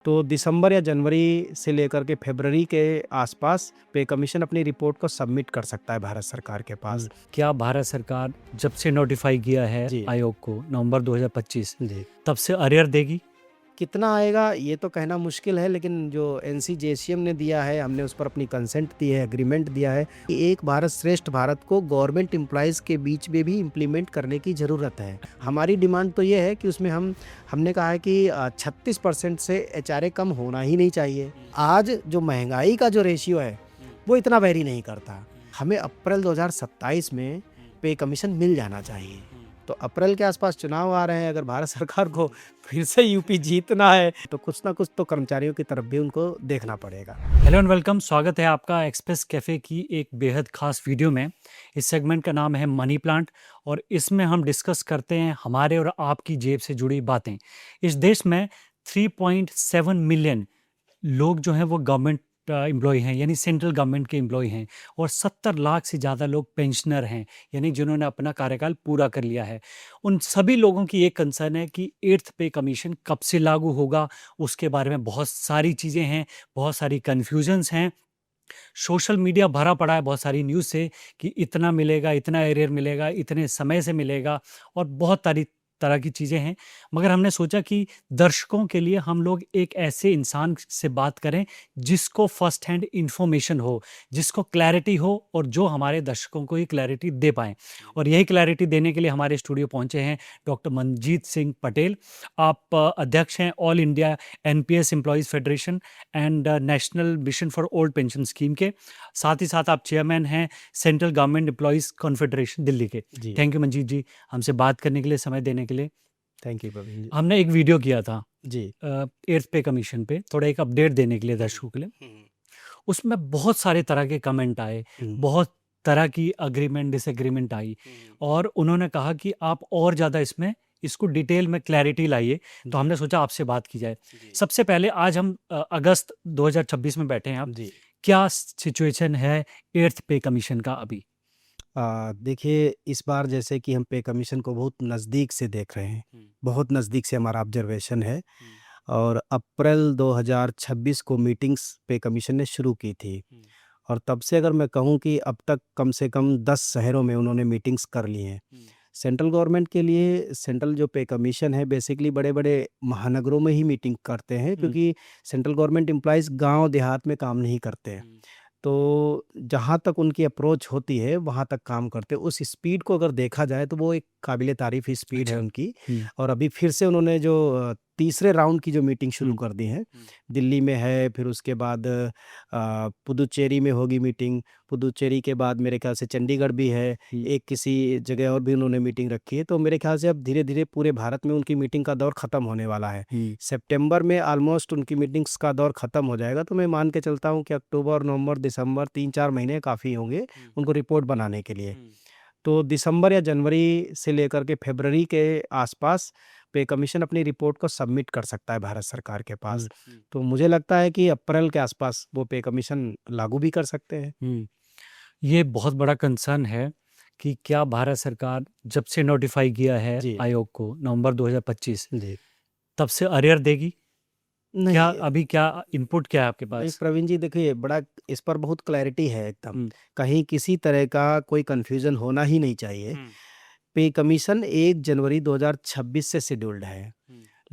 तो दिसंबर या जनवरी से लेकर के फरवरी के आसपास पे कमीशन अपनी रिपोर्ट को सबमिट कर सकता है भारत सरकार के पास। क्या भारत सरकार जब से नोटिफाई किया है जी। आयोग को नवंबर 2025 जी, तब से अरियर देगी? कितना आएगा ये तो कहना मुश्किल है, लेकिन जो एनसीजेसीएम ने दिया है, हमने उस पर अपनी कंसेंट दी है, एग्रीमेंट दिया है कि एक भारत श्रेष्ठ भारत को गवर्नमेंट एम्प्लॉयज़ के बीच में भी इम्प्लीमेंट करने की ज़रूरत है। हमारी डिमांड तो ये है कि उसमें हमने कहा है कि 36% से एचआरए कम होना ही नहीं चाहिए। आज जो महंगाई का जो रेशियो है वो इतना वेरी नहीं करता। हमें अप्रैल 2027 में पे कमीशन मिल जाना चाहिए। तो अप्रैल के आसपास चुनाव आ रहे हैं, अगर भारत सरकार को फिर से यूपी जीतना है तो कुछ ना कुछ तो कर्मचारियों की तरफ भी उनको देखना पड़ेगा। हेलो एंड वेलकम, स्वागत है आपका एक्सप्रेस कैफ़े की एक बेहद खास वीडियो में। इस सेगमेंट का नाम है मनी प्लांट और इसमें हम डिस्कस करते हैं हमारे और आपकी जेब से जुड़ी बातें। इस देश में 3.7 मिलियन लोग जो हैं वो गवर्नमेंट एम्प्लॉय हैं, यानी सेंट्रल गवर्नमेंट के एम्प्लॉय हैं, और 70 लाख से ज़्यादा लोग पेंशनर हैं, यानी जिन्होंने अपना कार्यकाल पूरा कर लिया है। उन सभी लोगों की एक कंसर्न है कि 8th पे कमीशन कब से लागू होगा। उसके बारे में बहुत सारी चीज़ें हैं, बहुत सारी कन्फ्यूजन्स हैं। सोशल मीडिया भरा पड़ा है बहुत सारी न्यूज़ से कि इतना मिलेगा, इतना एरियर मिलेगा, इतने समय से मिलेगा, और बहुत सारी तरह की चीज़ें हैं। मगर हमने सोचा कि दर्शकों के लिए हम लोग एक ऐसे इंसान से बात करें जिसको फर्स्ट हैंड इन्फॉर्मेशन हो, जिसको क्लैरिटी हो, और जो हमारे दर्शकों को ये क्लैरिटी दे पाएँ। और यही क्लैरिटी देने के लिए हमारे स्टूडियो पहुँचे हैं डॉक्टर मनजीत सिंह पटेल। आप अध्यक्ष हैं all India NPS employees federation and national mission for old pension scheme के। साथ ही साथ आप चेयरमैन हैं central government employees confederation Delhi के। जी, थैंक यू मनजीत जी, हमसे बात करने के लिए, समय देने के लिए। थैंक यू प्रवीण जी। हमने एक वीडियो किया था जी। 8th पे कमीशन पे, थोड़ा एक अपडेट देने के लिए दर्शकों के लिए। उसमें बहुत सारे तरह के कमेंट आए, बहुत तरह की अग्रीमेंट डिसएग्रीमेंट आई, और उन्होंने कहा कि आप और ज़्यादा इसमें इसको डिटेल में क्लैरिटी लाइए। तो हमने सोचा आपसे बात की जाए। सबसे पहले आज हम अगस्त 2026 में बैठे हैं आप। जी। क्या सिचुएशन है 8th पे कमीशन का अभी? देखिए, इस बार जैसे कि हम पे कमीशन को बहुत नज़दीक से देख रहे हैं, बहुत नज़दीक से हमारा ऑब्जर्वेशन है, और अप्रैल 2026 को मीटिंग्स पे कमीशन ने शुरू की थी, और तब से अगर मैं कहूँ कि अब तक कम से कम 10 शहरों में उन्होंने मीटिंग्स कर ली हैं। सेंट्रल गवर्नमेंट के लिए सेंट्रल जो पे कमीशन है बेसिकली बड़े-बड़े महानगरों में ही मीटिंग करते हैं, क्योंकि सेंट्रल गवर्नमेंट एम्प्लॉइज़ गाँव देहात में काम नहीं करते हैं। तो जहाँ तक उनकी अप्रोच होती है, वहाँ तक काम करते हैं। उस स्पीड को अगर देखा जाए तो वो एक काबिल-ए-तारीफ़ स्पीड है अच्छा। उनकी। हुँ, और अभी फिर से उन्होंने जो तीसरे राउंड की जो मीटिंग शुरू हुँ, कर दी है, हुँ, दिल्ली में है, फिर उसके बाद पुदुचेरी में होगी मीटिंग, पुदुचेरी के बाद मेरे ख़्याल से चंडीगढ़ भी है, हुँ, एक किसी जगह और भी उन्होंने मीटिंग रखी है। तो मेरे ख़्याल से अब धीरे-धीरे पूरे भारत में उनकी मीटिंग का दौर ख़त्म होने वाला है। हुँ, सितंबर में ऑलमोस्ट उनकी मीटिंग्स का दौर ख़त्म हो जाएगा, तो मैं मान के चलता हूँ कि अक्टूबर, नवंबर, दिसंबर 3-4 महीने काफ़ी होंगे उनको रिपोर्ट बनाने के लिए। तो दिसंबर या जनवरी से लेकर के फरवरी के आसपास पे कमीशन अपनी रिपोर्ट को सबमिट कर सकता है भारत सरकार के पास। तो मुझे लगता है कि अप्रैल के आसपास वो पे कमीशन लागू भी कर सकते हैं। हुँ। ये बहुत बड़ा कंसर्न है कि क्या भारत सरकार जब से नोटिफाई किया है जी, आयोग को नवंबर 2025 जी। तब से अरियर देगी? क्या नहीं, अभी क्या इनपुट क्या है आपके नहीं पास? प्रवीण जी, देखिए बड़ा इस पर बहुत क्लैरिटी है एकदम। हुँ, कहीं किसी तरह का कोई कन्फ्यूज़न होना ही नहीं चाहिए। पे कमीशन 1 जनवरी 2026 से शेड्यूल्ड है।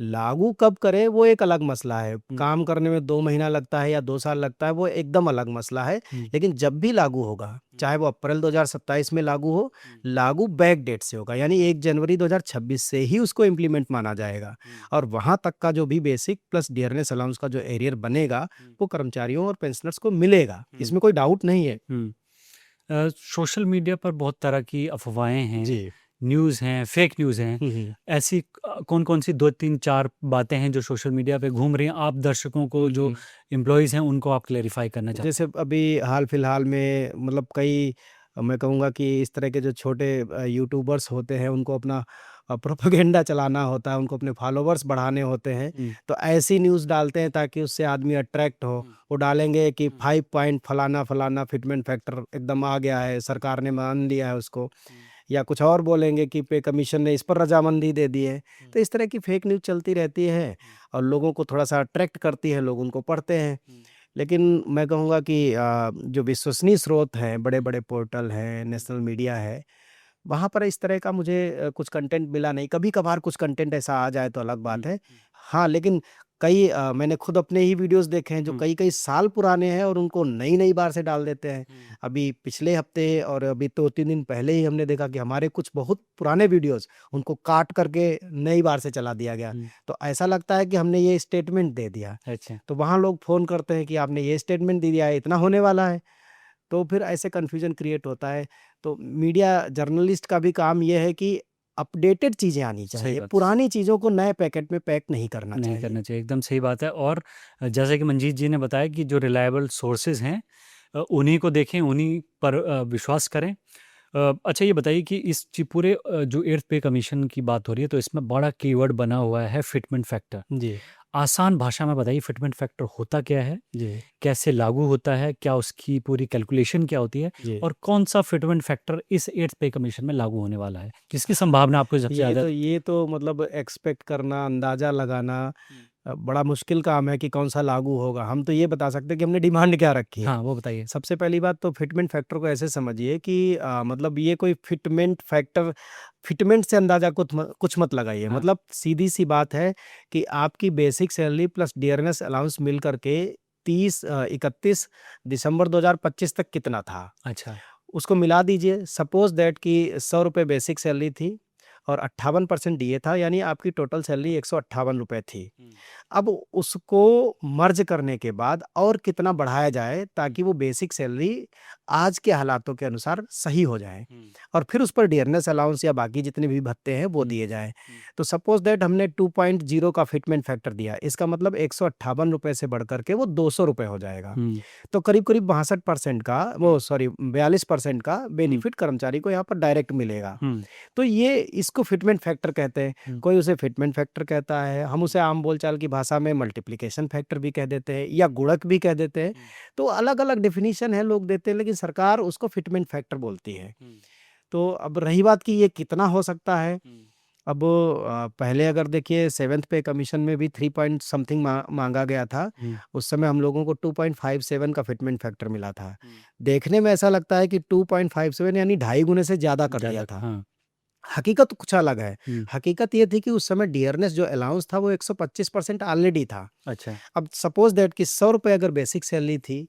लागू कब करें वो एक अलग मसला है। हुँ, काम करने में 2 महीना लगता है या 2 साल लगता है, वो एकदम अलग मसला है। हुँ, लेकिन जब भी लागू होगा, चाहे वो अप्रैल 2027 में लागू हो, लागू बैक डेट से होगा, यानी 1 जनवरी 2026 से ही उसको इम्प्लीमेंट माना जाएगा। और वहाँ तक का जो भी बेसिक प्लस डियरनेस अलाउंस का जो एरियर बनेगा, वो कर्मचारियों और पेंशनर्स को मिलेगा। इसमें कोई डाउट नहीं है। हुँ। सोशल मीडिया पर बहुत तरह की अफ़वाहें हैं, जी। न्यूज़ हैं, फ़ेक न्यूज़ हैं। हुँ, हुँ। ऐसी कौन-कौन सी 2, 3, 4 बातें हैं जो सोशल मीडिया पे घूम रही हैं, आप दर्शकों को, हुँ, जो हुँ। एम्प्लॉइज़ हैं, उनको आप क्लैरिफ़ाई करना चाहते जैसे अभी हाल-फिलहाल में मतलब कई मैं कहूँगा कि इस तरह के जो छोटे यूट्यूबर्स होते हैं, उनको अपना प्रोपेगेंडा चलाना होता है, उनको अपने फॉलोवर्स बढ़ाने होते हैं, हैं? तो ऐसी न्यूज़ डालते हैं ताकि उससे आदमी अट्रैक्ट हो। वो डालेंगे कि 5 पॉइंट फलाना-फलाना फिटमेंट फैक्टर एकदम आ गया है, सरकार ने मान लिया है उसको। या कुछ और बोलेंगे कि पे कमीशन ने इस पर रजामंदी दे दी है। तो इस तरह की फेक न्यूज़ चलती रहती है और लोगों को थोड़ा-सा अट्रैक्ट करती है, लोग उनको पढ़ते हैं। लेकिन मैं कहूँगा कि जो विश्वसनीय स्रोत हैं, बड़े-बड़े पोर्टल हैं, नेशनल मीडिया है, वहाँ पर इस तरह का मुझे कुछ कंटेंट मिला नहीं। कभी-कभार कुछ कंटेंट ऐसा आ जाए तो अलग बात है। हाँ, लेकिन कई मैंने खुद अपने ही वीडियोज़ देखे हैं जो कई-कई साल पुराने हैं और उनको नई-नई बार से डाल देते हैं। अभी पिछले हफ्ते और अभी 2-3 दिन पहले ही हमने देखा कि हमारे कुछ बहुत पुराने वीडियोज़ उनको काट करके नई बार से चला दिया गया। तो ऐसा लगता है कि हमने ये स्टेटमेंट दे दिया। अच्छा। तो वहाँ लोग फ़ोन करते हैं कि आपने ये स्टेटमेंट दे दिया है, इतना होने वाला है। तो फिर ऐसे कन्फ्यूज़न क्रिएट होता है। तो मीडिया जर्नलिस्ट का भी काम ये है कि अपडेटेड चीज़ें आनी सही चाहिए, बात। पुरानी चीज़ों को नए पैकेट में पैक नहीं करना नहीं चाहिए। करना चाहिए, एकदम सही बात है। और जैसे कि मंजीत जी ने बताया कि जो रिलायबल सोर्सेज़ हैं उन्हीं को देखें, उन्हीं पर विश्वास करें। अच्छा ये बताइए कि इस पूरे जो 8th पे कमीशन की बात हो रही है, तो इसमें बड़ा कीवर्ड बना हुआ है फिटमेंट फैक्टर। जी, आसान भाषा में बताइए फिटमेंट फैक्टर होता क्या है? जी, कैसे लागू होता है? क्या उसकी पूरी कैलकुलेशन क्या होती है? जी। और कौन-सा फिटमेंट फैक्टर इस 8th पे कमीशन में लागू होने वाला है? किसकी संभावना आपको सबसे ज़्यादा? ये तो मतलब एक्सपेक्ट करना, अंदाज़ा लगाना बड़ा मुश्किल काम है कि कौन-सा लागू होगा। हम तो ये बता सकते हैं कि हमने डिमांड क्या रखी है। हाँ, वो बताइए। सबसे पहली बात तो फिटमेंट फैक्टर को ऐसे समझिए कि मतलब ये कोई फिटमेंट फैक्टर फिटमेंट से अंदाज़ा कुछ मत लगाइए। हाँ। मतलब सीधी-सी बात है कि आपकी basic salary plus dearness allowance मिल कर के 31 दिसंबर 2025 तक कितना था, अच्छा। उसको मिला दीजिए। सपोज़ दैट कि ₹100 बेसिक सैलरी थी और 58% डीए था, यानी आपकी टोटल सैलरी ₹158 थी। अब उसको मर्ज करने के बाद और कितना बढ़ाया जाए ताकि वो बेसिक सैलरी आज के हालातों के अनुसार सही हो जाए और फिर उस पर डियरनेस अलाउंस या बाकी जितने भी भत्ते हैं वो दिए जाएँ। तो सपोज़ दैट हमने 2.0 का फिटमेंट फैक्टर दिया, इसका मतलब ₹158 से बढ़ कर के वो ₹200 हो जाएगा। हुँ, तो करीब-करीब 62% का वो सॉरी 42% का हुँ, बेनिफिट कर्मचारी को यहाँ पर डायरेक्ट मिलेगा। हुँ, तो ये इसको फिटमेंट फैक्टर कहते हैं। हुँ, कोई उसे फिटमेंट फैक्टर कहता है, हम उसे आम बोलचाल की भाषा में मल्टीप्लिकेशन फैक्टर भी कह देते हैं या गुणक भी कह देते हैं। तो अलग-अलग डेफिनिशन है, लोग देते हैं, लेकिन सरकार उसको फिटमेंट फैक्टर बोलती है। तो अब रही बात कि ये कितना हो सकता है, अब पहले अगर देखिए 7th पे कमीशन में भी 3 पॉइंट समथिंग माँगा गया था। हुँ, उस समय हम लोगों को 2.57 का फिटमेंट फैक्टर मिला था। देखने में ऐसा लगता है कि 2.57 यानी ढाई गुने से ज़्यादा कर दिया ज़्यादा था। हाँ, हकीकत कुछ अलग है। हुँ, हकीकत ये थी कि उस समय डियरनेस जो अलाउंस था वो 125% ऑलरेडी था। अच्छा, अब सपोज़ दैट कि ₹100 अगर बेसिक सैलरी थी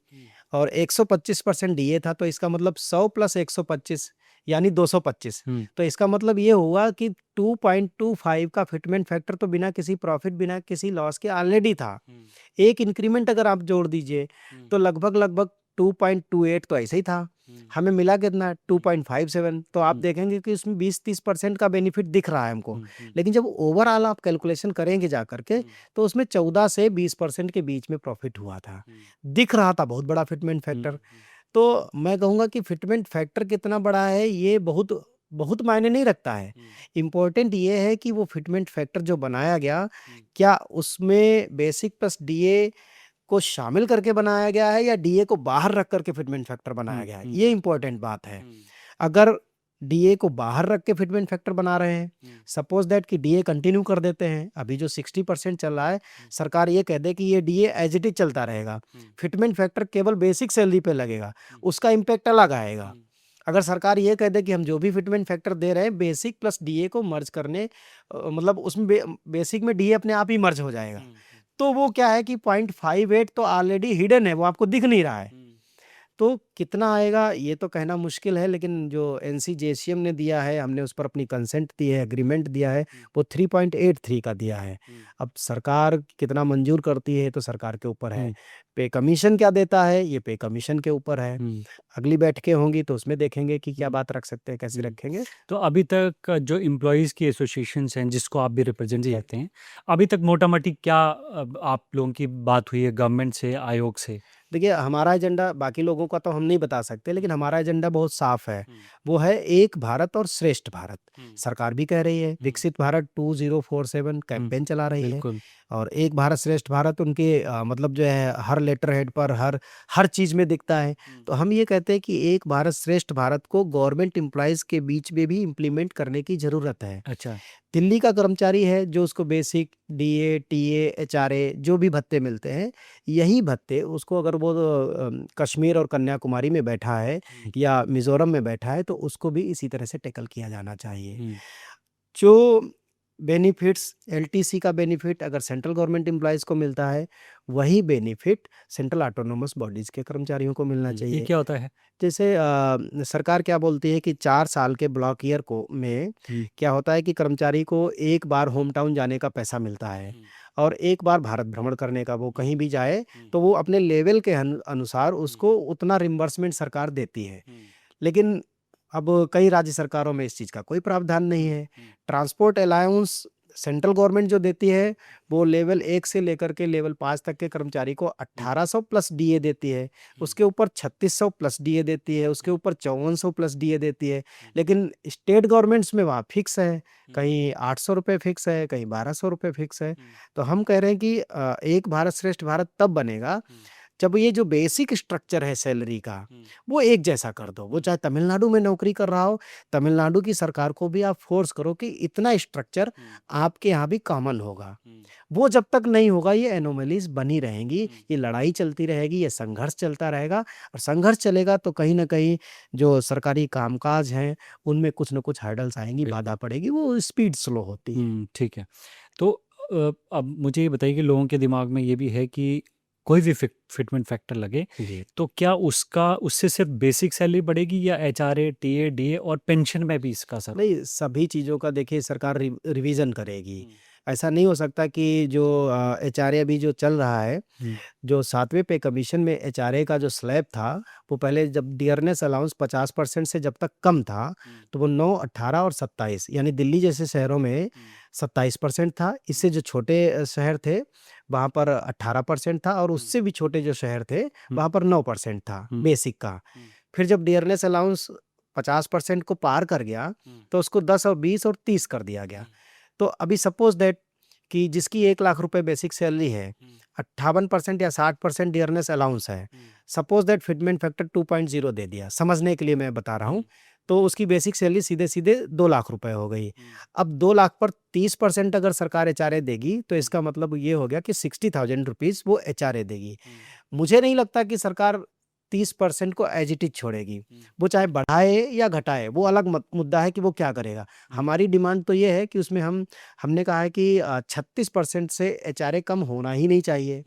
और 125% डीए था, तो इसका मतलब 100 प्लस 125 यानी 225। हुँ, तो इसका मतलब ये हुआ कि 2.25 का फिटमेंट फैक्टर तो बिना किसी प्रॉफ़िट, बिना किसी लॉस के ऑलरेडी था। एक इंक्रीमेंट अगर आप जोड़ दीजिए तो लगभग-लगभग 2.28 तो ऐसे ही था। हमें मिला कितना 2.57, तो आप हुँ, देखेंगे कि उसमें 20-30% का बेनिफिट दिख रहा है हमको। हुँ, लेकिन जब ओवरऑल आप कैलकुलेशन करेंगे जा कर के तो उसमें 14 से 20% के बीच में प्रॉफिट हुआ था। दिख रहा था बहुत बड़ा फिटमेंट फैक्टर। तो मैं कहूँगा कि फिटमेंट फैक्टर कितना बड़ा है ये बहुत बहुत मायने नहीं रखता है। इम्पोर्टेंट ये है कि वो फिटमेंट फैक्टर जो बनाया गया, क्या उसमें बेसिक प्लस डीए को शामिल करके बनाया गया है या डीए को बाहर रख कर के फिटमेंट फैक्टर बनाया हुँ, गया है? हुँ, ये इम्पोर्टेंट बात है। अगर डीए को बाहर रख के फिटमेंट फैक्टर बना रहे हैं, सपोज़ दैट कि डीए कंटिन्यू कर देते हैं, अभी जो 60% चल रहा है, सरकार ये कह दे कि ये डीए एज़ इट इज़ चलता रहेगा, फिटमेंट फैक्टर केवल बेसिक सैलरी पे लगेगा, उसका इम्पैक्ट अलग आएगा। अगर सरकार ये कह दे कि हम जो भी फिटमेंट फैक्टर दे रहे हैं, बेसिक प्लस डीए को मर्ज करने मतलब उसमें बेसिक में डीए अपने आप ही मर्ज हो जाएगा। तो वो क्या है कि 0.58 तो ऑलरेडी हिडन है, वो आपको दिख नहीं रहा है। तो कितना आएगा ये तो कहना मुश्किल है, लेकिन जो एनसीजेसीएम ने दिया है, हमने उस पर अपनी कंसेंट दी है, एग्रीमेंट दिया है, वो 3.83 का दिया है। अब सरकार कितना मंजूर करती है तो सरकार के ऊपर है। हुँ, पे कमीशन क्या देता है, ये पे कमीशन के ऊपर है। हुँ, अगली बैठकें होंगी तो उसमें देखेंगे कि क्या हुँ, बात रख सकते हैं, कैसे हुँ। रखेंगे। तो अभी तक जो एम्प्लॉइज़ की एसोसिएशंस हैं, जिसको आप भी रिप्रेज़ेंट जी। करते हैं, अभी तक मोटा-मोटी क्या आप लोगों की बात हुई है गवर्नमेंट से, आयोग से? देखिए, हमारा एजेंडा बाकी लोगों का तो हम नहीं बता सकते, लेकिन हमारा एजेंडा बहुत साफ है। वो है एक भारत और श्रेष्ठ भारत। सरकार भी कह रही है, विकसित भारत 2047 कैंपेन चला रही है। बिल्कुल। और एक भारत श्रेष्ठ भारत उनके मतलब जो है हर लेटर हेड पर हर चीज़ में दिखता है। तो हम ये कहते हैं कि एक भारत श्रेष्ठ भारत को गवर्नमेंट एम्प्लॉइज़ के बीच में भी इम्प्लीमेंट करने की ज़रूरत है। अच्छा। दिल्ली का कर्मचारी है जो उसको बेसिक डीए, टीए, एचआरए जो भी भत्ते मिलते हैं, यही भत्ते उसको अगर वो कश्मीर और कन्याकुमारी में बैठा है या मिज़ोरम में बैठा है, तो उसको भी इसी तरह से टैकल किया जाना चाहिए। जो बेनिफिट्स एलटीसी का बेनिफिट अगर सेंट्रल गवर्नमेंट एम्प्लॉइज़ को मिलता है, वही बेनिफिट सेंट्रल ऑटोनोमस बॉडीज़ के कर्मचारियों को मिलना ये चाहिए। क्या होता है? जैसे सरकार क्या बोलती है कि 4 साल के ब्लॉक ईयर को में क्या होता है कि कर्मचारी को एक बार होम टाउन जाने का पैसा मिलता है और एक बार भारत भ्रमण करने का। वो कहीं भी जाए तो वो अपने लेवल के अनुसार उसको उतना रिम्बर्समेंट सरकार देती है। लेकिन अब कई राज्य सरकारों में इस चीज़ का कोई प्रावधान नहीं है। ट्रांसपोर्ट अलाउंस सेंट्रल गवर्नमेंट जो देती है, वो लेवल 1 से लेकर के लेवल 5 तक के कर्मचारी को 1800 प्लस डीए देती है। उसके ऊपर 3600 प्लस डीए देती है, उसके ऊपर 5400 प्लस डीए देती है। लेकिन स्टेट गवर्नमेंट्स में वहाँ फिक्स है, कहीं 800 रुपए फिक्स है, कहीं 1200 रुपए फिक्स है। तो हम कह रहे हैं कि एक भारत श्रेष्ठ भारत तब बनेगा जब ये जो बेसिक स्ट्रक्चर है सैलरी का, वो एक जैसा कर दो। वो चाहे तमिलनाडु में नौकरी कर रहा हो, तमिलनाडु की सरकार को भी आप फोर्स करो कि इतना स्ट्रक्चर आपके यहाँ भी कॉमन होगा। वो जब तक नहीं होगा, ये एनोमलीज बनी रहेंगी, ये लड़ाई चलती रहेगी, ये संघर्ष चलता रहेगा। और संघर्ष चलेगा तो कहीं न कहीं जो सरकारी कामकाज हैं, उनमें कुछ न कुछ हर्डल्स आएँगी, बाधा पड़ेगी, वो स्पीड स्लो होती है। ठीक है। तो अब मुझे ये बताइए कि लोगों के दिमाग में ये भी है कि कोई भी फिटमेंट फैक्टर लगे, जी। तो क्या उससे सिर्फ बेसिक सैलरी बढ़ेगी या एचआरए, टीए, डीए और पेंशन में भी इसका असर? नहीं, सभी चीज़ों का देखिए सरकार रिवीजन करेगी। ऐसा नहीं हो सकता कि जो एचआरए अभी जो चल रहा है, जो 7वें पे कमीशन में एचआरए का जो स्लैब था, वो पहले जब डियरनेस अलाउंस 50% से जब तक कम था, तो वो 9, 18 और 27 यानी दिल्ली जैसे शहरों में 27% था। इससे जो छोटे शहर थे, वहाँ पर 18% था और उससे भी छोटे जो शहर थे, वहाँ पर 9% था बेसिक का। फिर जब डियरनेस अलाउंस 50% को पार कर गया, तो उसको 10 और 20 और 30 कर दिया गया। तो अभी सपोज दैट कि जिसकी 1 लाख रुपए बेसिक सैलरी है, 58% या 60% डियरनेस अलाउंस है। सपोज दैट फिटमेंट फैक्टर 2.0 दे दिया, समझने के लिए मैं बता रहा हूँ। तो उसकी बेसिक सैलरी सीधे-सीधे 2 लाख रुपए हो गई। अब 2 लाख पर 30% अगर सरकार एचआरए देगी, तो इसका मतलब ये हो गया कि 60,000 रुपीज़ वो एचआरए देगी। मुझे नहीं लगता कि सरकार 30% को एज इट इज छोड़ेगी। वो चाहे बढ़ाए या घटाए, वो अलग मुद्दा है कि वो क्या करेगा। हमारी डिमांड तो ये है कि उसमें हमने कहा है कि 36% से एचआरए कम होना ही नहीं चाहिए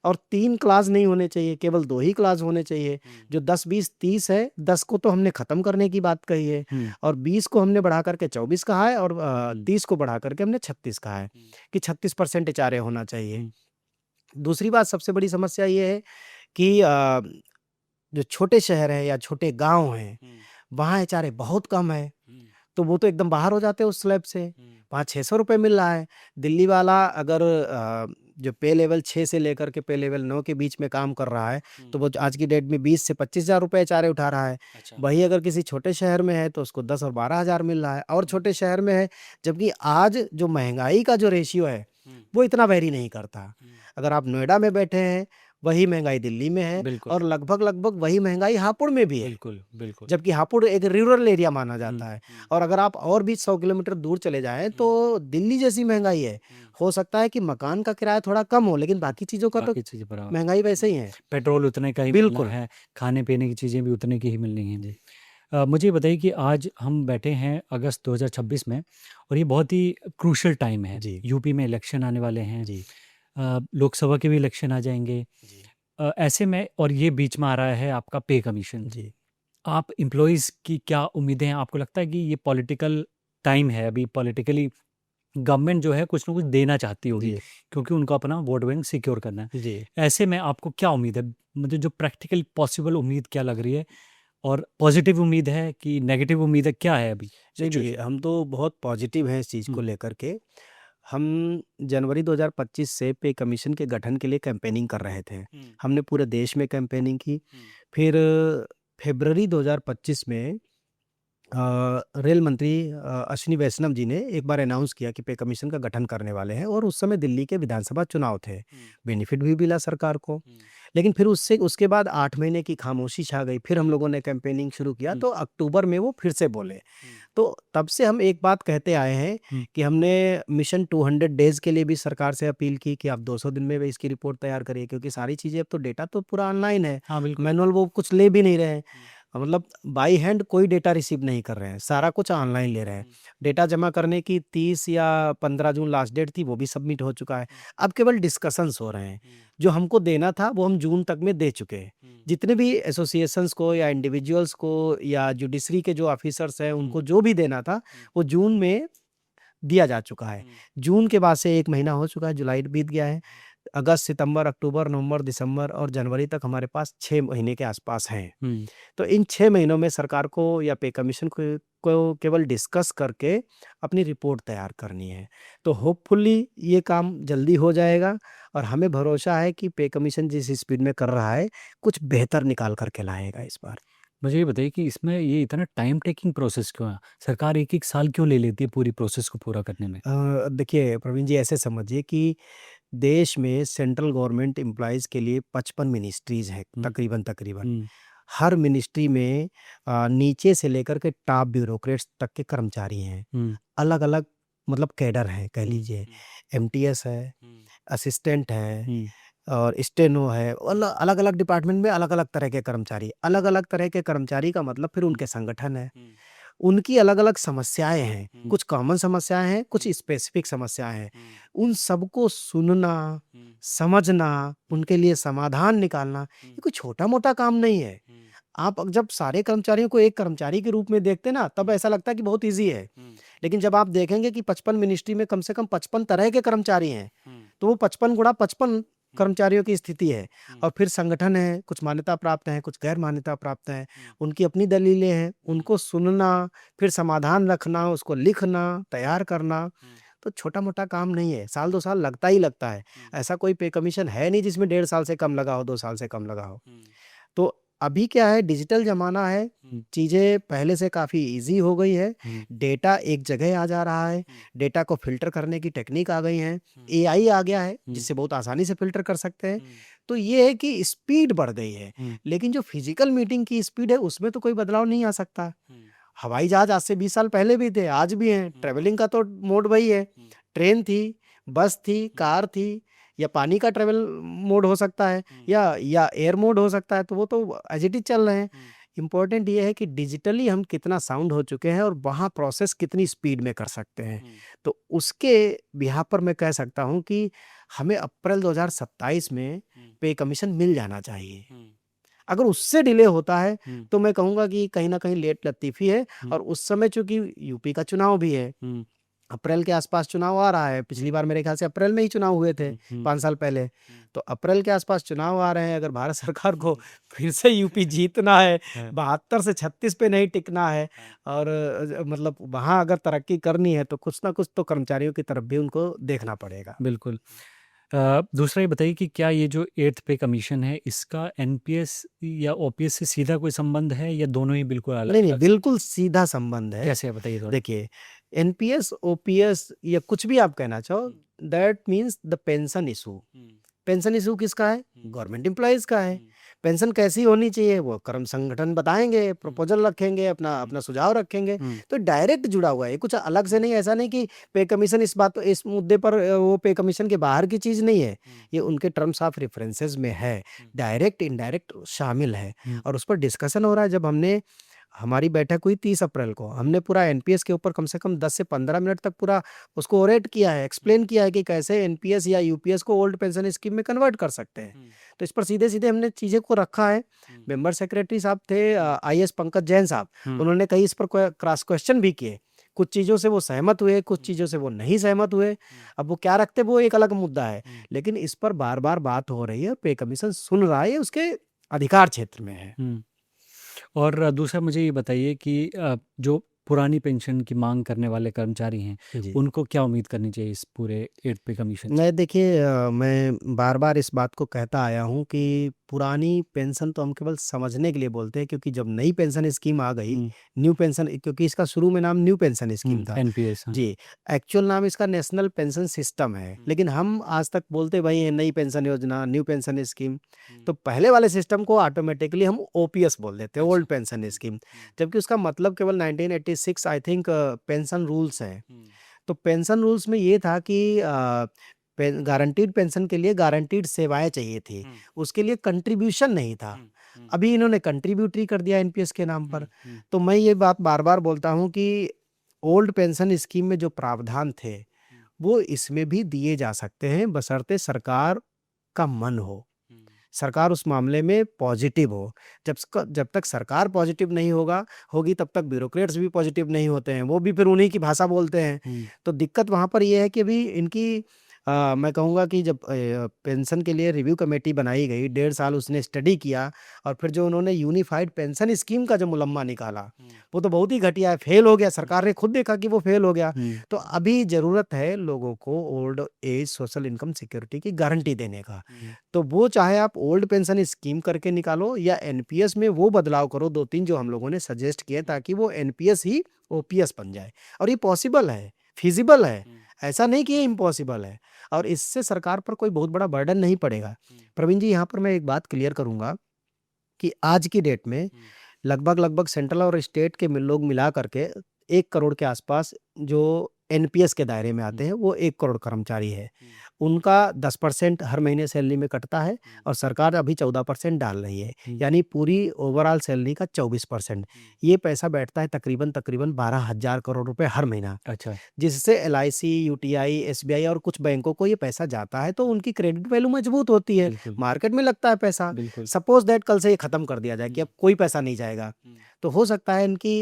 और 3 क्लास नहीं होने चाहिए, केवल 2 ही क्लास होने चाहिए। जो 10, 20, 30 है, 10 को तो हमने खत्म करने की बात कही है और 20 को हमने बढ़ा करके 24 कहा है और 30 को बढ़ा करके हमने 36 कहा है कि 36% एचआरए होना चाहिए। दूसरी बात, सबसे बड़ी समस्या ये है कि जो छोटे शहर हैं या छोटे गाँव हैं, वहाँ एचआरए बहुत कम है, तो वो तो एकदम बाहर हो जाते हैं उस स्लैब से। वहाँ 600 रुपए मिल रहा है। दिल्ली वाला अगर जो पे लेवल 6 से लेकर के पे लेवल 9 के बीच में काम कर रहा है, तो वो आज की डेट में 20 से 25,000 रुपए एचआरए उठा रहा है। वही अगर किसी छोटे शहर में है, तो उसको 10 और 12,000 मिल रहा है और छोटे शहर में है, जबकि आज जो महँगाई का जो रेशियो है, वो इतना वेरी नहीं करता। अगर आप नोएडा में बैठे हैं, वही महँगाई दिल्ली में है बिल्कुल। और लगभग वही महँगाई हापुड़ में भी है। बिल्कुल, बिल्कुल। जबकि हापुड़ एक रूरल एरिया माना जाता है और अगर आप और भी 100 किलोमीटर दूर चले जाएँ, तो दिल्ली जैसी महँगाई है। हो सकता है कि मकान का किराया थोड़ा कम हो, लेकिन बाकी चीज़ों का तो बाकी चीज़ें बराबर। महँगाई वैसे ही है। पेट्रोल उतने का ही मिलना बिल्कुल। है, खाने-पीने की चीज़ें भी उतने की ही मिलनी हैं। मुझे ये बताइए कि आज हम बैठे हैं अगस्त 2026 में और ये बहुत ही क्रूशियल टाइम है। जी। यूपी में इलेक्शन आने वाले हैं। जी। लोकसभा के भी इलेक्शन आ जाएँगे। जी। ऐसे में और ये बीच में आ रहा है आपका पे कमीशन। जी। आप एम्प्लॉइज़ की क्या उम्मीदें हैं? आपको लगता है कि ये पॉलिटिकल टाइम है, अभी पॉलिटिकली गवर्नमेंट जो है कुछ ना कुछ देना चाहती होगी, जी। क्योंकि उनको अपना वोट बैंक सिक्योर करना है। जी। ऐसे में आपको क्या उम्मीद है? मुझे जो प्रैक्टिकल पॉसिबल उम्मीद क्या लग रही है और पॉजिटिव उम्मीद है कि नेगेटिव उम्मीद है, क्या है अभी नहीं, देखिए, सिचुएशन? हम तो बहुत पॉजिटिव हैं इस चीज़ को हुँ, लेकर के। हम जनवरी 2025 से पे कमीशन के गठन के लिए कैंपेनिंग कर रहे थे। हमने पूरे देश में कैंपेनिंग की। फिर फरवरी 2025 में रेल मंत्री अश्विनी वैष्णव जी ने एक बार अनाउंस किया कि पे कमीशन का गठन करने वाले हैं, और उस समय दिल्ली के विधानसभा चुनाव थे। बेनिफिट भी मिला सरकार को। लेकिन फिर उसके बाद 8 महीने की खामोशी छा गई। फिर हम लोगों ने कैंपेनिंग शुरू किया, तो अक्टूबर में वो फिर से बोले। तो तब से हम एक बात कहते आए हैं कि हमने मिशन 200 डेज़ के लिए भी सरकार से अपील की कि आप 200 दिन में इसकी रिपोर्ट तैयार करिए, क्योंकि सारी चीज़ें अब तो डेटा तो पूरा ऑनलाइन है। हाँ, बिल्कुल। मैनुअल वो कुछ ले भी नहीं रहे हैं। मतलब बाई हैंड कोई डेटा रिसीव नहीं कर रहे हैं, सारा कुछ ऑनलाइन ले रहे हैं। डेटा जमा करने की 30 या 15 जून लास्ट डेट थी, वो भी सबमिट हो चुका है। अब केवल डिस्कशंस हो रहे हैं। जो हमको देना था वो हम जून तक में दे चुके हैं। जितने भी एसोसिएशंस को या इंडिविजुअल्स को या जुडिशरी के जो ऑफिसर्स हैं, उनको जो भी देना था वो जून में दिया जा चुका है। जून के बाद से 1 महीना हो चुका है, जुलाई बीत गया है। अगस्त, सितंबर, अक्टूबर, नवंबर, दिसंबर और जनवरी तक हमारे पास 6 महीने के आसपास हैं। तो इन 6 महीनों में सरकार को या पे कमीशन को केवल डिस्कस करके अपनी रिपोर्ट तैयार करनी है। तो होपफुली ये काम जल्दी हो जाएगा, और हमें भरोसा है कि पे कमीशन जिस स्पीड में कर रहा है, कुछ बेहतर निकाल कर के लाएगा इस बार। मुझे ये बताइए कि इसमें ये इतना टाइम टेकिंग प्रोसेस क्यों है? सरकार 1-1 साल क्यों ले लेती है पूरी प्रोसेस को पूरा करने में? देखिए प्रवीण जी, ऐसे समझिए कि देश में सेंट्रल गवर्नमेंट एम्प्लॉइज़ के लिए 55 मिनिस्ट्रीज़ हैं तकरीबन। हुँ, हर मिनिस्ट्री में नीचे से लेकर के टॉप ब्यूरोक्रेट्स तक के कर्मचारी हैं। हुँ, अलग-अलग मतलब कैडर हैं कह लीजिए। एमटीएस है, असिस्टेंट है हुँ, और स्टेनो है। अलग-अलग डिपार्टमेंट में अलग-अलग तरह के कर्मचारी। अलग-अलग तरह के कर्मचारी का मतलब फिर उनके संगठन है। उनकी अलग-अलग समस्याएँ हैं। कुछ कॉमन समस्याएँ हैं, कुछ स्पेसिफिक समस्याएँ हैं। उन सबको सुनना, समझना, उनके लिए समाधान निकालना, ये कोई छोटा-मोटा काम नहीं है। आप जब सारे कर्मचारियों को एक कर्मचारी के रूप में देखते हैं ना, तब ऐसा लगता है कि बहुत ईज़ी है। लेकिन जब आप देखेंगे कि 55 मिनिस्ट्री में कम से कम 55 तरह के कर्मचारी हैं, तो वो 55 गुणा 55 कर्मचारियों की स्थिति है। और फिर संगठन है, कुछ मान्यता प्राप्त हैं, कुछ गैर मान्यता प्राप्त हैं, उनकी अपनी दलीलें हैं, उनको सुनना, फिर समाधान रखना, उसको लिखना, तैयार करना, तो छोटा-मोटा काम नहीं है। साल 2 साल लगता ही लगता है। ऐसा कोई पे कमीशन है नहीं जिसमें 1.5 साल से कम लगा हो, 2 साल से कम लगा हो। तो अभी क्या है, डिजिटल ज़माना है, चीज़ें पहले से काफ़ी ईज़ी हो गई है। डेटा एक जगह आ जा रहा है, डेटा को फ़िल्टर करने की टेक्नीक आ गई हैं, एआई आ गया है, जिससे बहुत आसानी से फ़िल्टर कर सकते हैं। तो ये है कि स्पीड बढ़ गई है, लेकिन जो फ़िज़िकल मीटिंग की स्पीड है, उसमें तो कोई बदलाव नहीं आ सकता। हवाई जहाज़ आज से 20 साल पहले भी थे, आज भी हैं। ट्रैवलिंग का तो मोड वही है। ट्रेन थी, बस थी, कार थी, या पानी का ट्रैवल मोड हो सकता है, या एयर मोड हो सकता है, तो वो तो एज़ इट इज़ चल रहे हैं। इम्पोर्टेंट ये है कि डिजिटली हम कितना साउंड हो चुके हैं और वहाँ प्रोसेस कितनी स्पीड में कर सकते हैं। तो उसके बिहाफ़ पर मैं कह सकता हूँ कि हमें अप्रैल 2027 में पे कमीशन मिल जाना चाहिए। अगर उससे डिले होता है, तो मैं कहूँगा कि कहीं न कहीं लेट लतीफ़ी है, और उस समय चूँकि यूपी का चुनाव भी है, अप्रैल के आसपास चुनाव आ रहा है। पिछली बार मेरे ख़्याल से अप्रैल में ही चुनाव हुए थे, 5 साल पहले। तो अप्रैल के आसपास चुनाव आ रहे हैं, अगर भारत सरकार को फिर से यूपी जीतना है, 72 से 36 पे नहीं टिकना है, और मतलब वहाँ अगर तरक्की करनी है, तो कुछ ना कुछ तो कर्मचारियों की तरफ भी उनको देखना पड़ेगा। बिल्कुल। दूसरा ये बताइए कि क्या ये जो 8th पे कमीशन है, इसका एनपीएस या ओपीएस से सीधा कोई संबंध है या दोनों ही बिल्कुल नहीं, नहीं, अलग-अलग? बिल्कुल सीधा संबंध है। कैसे है बताइए थोड़ा? देखिए, एनपीएस, ओपीएस या कुछ भी आप कहना चाहो, that means the pension issue. Pension issue किसका है? गवर्नमेंट एम्प्लॉइज़ का है। पेंशन कैसी होनी चाहिए, वो कर्म संगठन बताएँगे, प्रपोज़ल रखेंगे, अपना अपना सुझाव रखेंगे। तो डायरेक्ट जुड़ा हुआ है, ये कुछ अलग से नहीं। ऐसा नहीं कि पे कमीशन इस मुद्दे पर वो पे कमीशन के बाहर की चीज़ नहीं है। ये उनके टर्म्स ऑफ रेफरेंसेस में है, डायरेक्ट, इनडायरेक्ट शामिल है, और उस पर डिस्कशन हो रहा है। जब हमारी बैठक हुई 30 अप्रैल को, हमने पूरा एनपीएस के ऊपर कम से कम 10 से 15 मिनट तक पूरा उसको ओरेट किया है, एक्सप्लेन किया है कि कैसे एनपीएस या यूपीएस को ओल्ड पेंशन स्कीम में कन्वर्ट कर सकते हैं। तो इस पर सीधे-सीधे हमने चीज़ें को रखा है। मेंबर सेक्रेटरी साहब थे आईएएस पंकज जैन साहब, उन्होंने कई इस पर क्रॉस क्वेश्चन भी किए। कुछ चीज़ों से वो सहमत हुए, कुछ चीज़ों से वो नहीं सहमत हुए। अब वो क्या रखते, वो एक अलग मुद्दा है, लेकिन इस पर बार-बार बात हो रही है, पे कमीशन सुन रहा है, ये उसके अधिकार क्षेत्र में है। हुँ। और दूसरा मुझे ये बताइए कि जो पुरानी पेंशन की मांग करने वाले कर्मचारी हैं, जी। उनको क्या उम्मीद करनी चाहिए इस पूरे 8 पे कमीशन से? नहीं देखिए मैं बार-बार इस बात को कहता आया हूँ कि पुरानी पेंशन तो हम केवल समझने के लिए बोलते हैं क्योंकि जब नई पेंशन स्कीम आ गई, हुँ, न्यू पेंशन क्योंकि इसका शुरू में नाम न्यू पेंशन स्कीम था। एनपीएस हाँ। जी, एक्चुअल नाम इसका नेशनल पेंशन सिस्टम है, हुँ, लेकिन हम आज तक बोलते वही हैं नई पेंशन योजना, न्यू पेंशन स्कीम। हुँ, तो पहले वाले सिस्टम को ऑटोमैटिकली हम ओपीएस बोल देते हैं, ओल्ड अच्छा। पेंशन हुँ, स्कीम, हुँ, जबकि उसका मतलब केवल 1986 आई थिंक पेंशन रूल्स हैं। हुँ, तो पेंशन रूल्स में ये था कि गारंटीड पेंशन के लिए गारंटीड सेवाएँ चाहिए थी, हुँ, उसके लिए कंट्रीब्यूशन नहीं था। हुँ, हुँ, अभी इन्होंने कंट्रीब्यूटरी कर दिया एनपीएस के नाम पर। हुँ, हुँ, तो मैं ये बात बार-बार बोलता हूँ कि ओल्ड पेंशन स्कीम में जो प्रावधान थे, हुँ, वो इसमें भी दिए जा सकते हैं बशर्ते सरकार का मन हो। हुँ, सरकार उस मामले में पॉजिटिव हो। जब तक सरकार पॉजिटिव नहीं होगी तब तक ब्यूरोक्रेट्स भी पॉजिटिव नहीं होते हैं, वो भी फिर उन्हीं की भाषा बोलते हैं। हुँ, तो दिक्कत वहाँ पर ये है कि अभी इनकी मैं कहूँगा कि जब पेंशन के लिए रिव्यू कमेटी बनाई गई, 1.5 साल उसने स्टडी किया और फिर जो उन्होंने यूनिफाइड पेंशन स्कीम का जो मुलम्मा निकाला, हुँ, वो तो बहुत ही घटिया है, फेल हो गया। हुँ, सरकार ने खुद देखा कि वो फेल हो गया। हुँ, तो अभी ज़रूरत है लोगों को old age social income security की गारंटी देने का। हुँ, तो वो चाहे आप ओल्ड पेंशन स्कीम करके निकालो या एनपीएस में वो बदलाव करो 2-3 जो हम लोगों ने सजेस्ट किए ताकि वो एनपीएस ही ओपीएस बन जाए और ये पॉसिबल है, फ़ीज़िबल है। हुँ, ऐसा नहीं कि ये इम्पॉसिबल है और इससे सरकार पर कोई बहुत बड़ा बर्डन नहीं पड़ेगा। हुँ, प्रवीण जी यहाँ पर मैं एक बात क्लियर करूँगा कि आज की डेट में हुँ, लगभग-लगभग सेंट्रल और स्टेट के लोग मिला करके 1 करोड़ के आसपास जो एनपीएस के दायरे में आते हुँ, हैं, वो 1 करोड़ कर्मचारी है। हुँ, उनका 10% हर महीने सैलरी में कटता है हुँ, और सरकार अभी 14% डाल रही है, हुँ, यानी पूरी ओवरऑल सैलरी का 24%। हुँ, ये पैसा बैठता है तकरीबन 12,000 करोड़ रुपए हर महीना, अच्छा। जिससे एलआईसी, यूटीआई, एसबीआई और कुछ बैंकों को ये पैसा जाता है, तो उनकी क्रेडिट वैल्यू मजबूत होती है, बिल्कुल, मार्केट में लगता है पैसा। बिल्कुल। सपोज़ दैट कल से ये खत्म कर दिया जाए कि हुँ, अब कोई पैसा नहीं जाएगा, हुँ, तो हो सकता है इनकी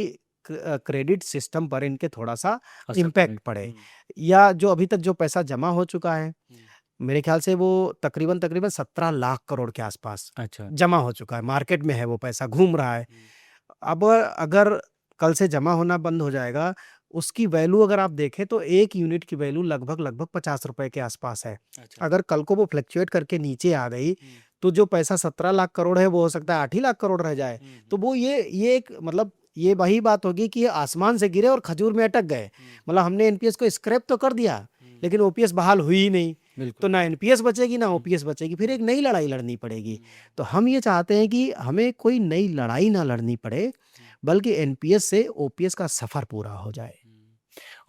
क्रेडिट सिस्टम पर इनके थोड़ा-सा असर पड़े। इम्पैक्ट पड़े हुँ, या जो अभी तक जो पैसा जमा हो चुका है, हुँ, मेरे ख़्याल से वो तकरीबन 17 लाख करोड़ के आसपास अच्छा। जमा हो चुका है, मार्केट में है वो पैसा घूम रहा है। हुँ, अब अगर कल से जमा होना बंद हो जाएगा, उसकी वैल्यू अगर आप देखें तो 1 यूनिट की वैल्यू लगभग ₹50 के आसपास है। अच्छा। अगर कल को वो फ्लक्चुएट करके नीचे आ गई, हुँ, तो जो पैसा 17 लाख करोड़ है, वो हो सकता है 8 ही लाख करोड़ रह जाए। हुँ, तो हुँ, वो ये एक मतलब ये वही बात होगी कि ये आसमान से गिरे और खजूर में अटक गए। हुँ, मतलब हमने एनपीएस को स्क्रैप तो कर दिया, हुँ, लेकिन ओपीएस बहाल हुई ही नहीं। बिल्कुल। तो ना एनपीएस बचेगी, ना हुँ, ओपीएस बचेगी, फिर हुँ, एक नई लड़ाई लड़नी पड़ेगी। हुँ, तो हम ये चाहते हैं कि हमें कोई नई लड़ाई ना लड़नी पड़े, हुँ, बल्कि एनपीएस से ओपीएस का सफ़र पूरा हो जाए। हुँ।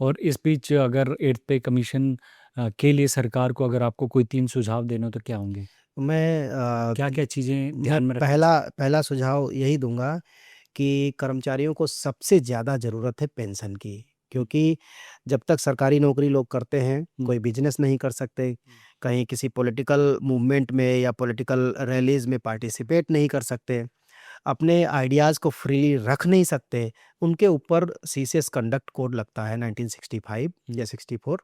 और इस बीच अगर 8th पे कमीशन के लिए सरकार को अगर आपको कोई 3 सुझाव देने हो तो क्या होंगे? मैं क्या-क्या चीज़ें मैं ध्यान में रखनी पहला चाहिए? पहला सुझाव यही दूँगा कि कर्मचारियों को सबसे ज़्यादा ज़रूरत है पेंशन की, हुँ, क्योंकि जब तक सरकारी नौकरी लोग करते हैं, हुँ, कोई बिज़नेस नहीं कर सकते, हुँ, कहीं किसी पॉलिटिकल मूवमेंट में या पॉलिटिकल रैलीज़ में पार्टिसिपेट नहीं कर सकते, अपने आइडियाज़ को फ्रीली रख नहीं सकते, उनके ऊपर सीसीएस कंडक्ट कोड लगता है 1965 हुँ, या 64।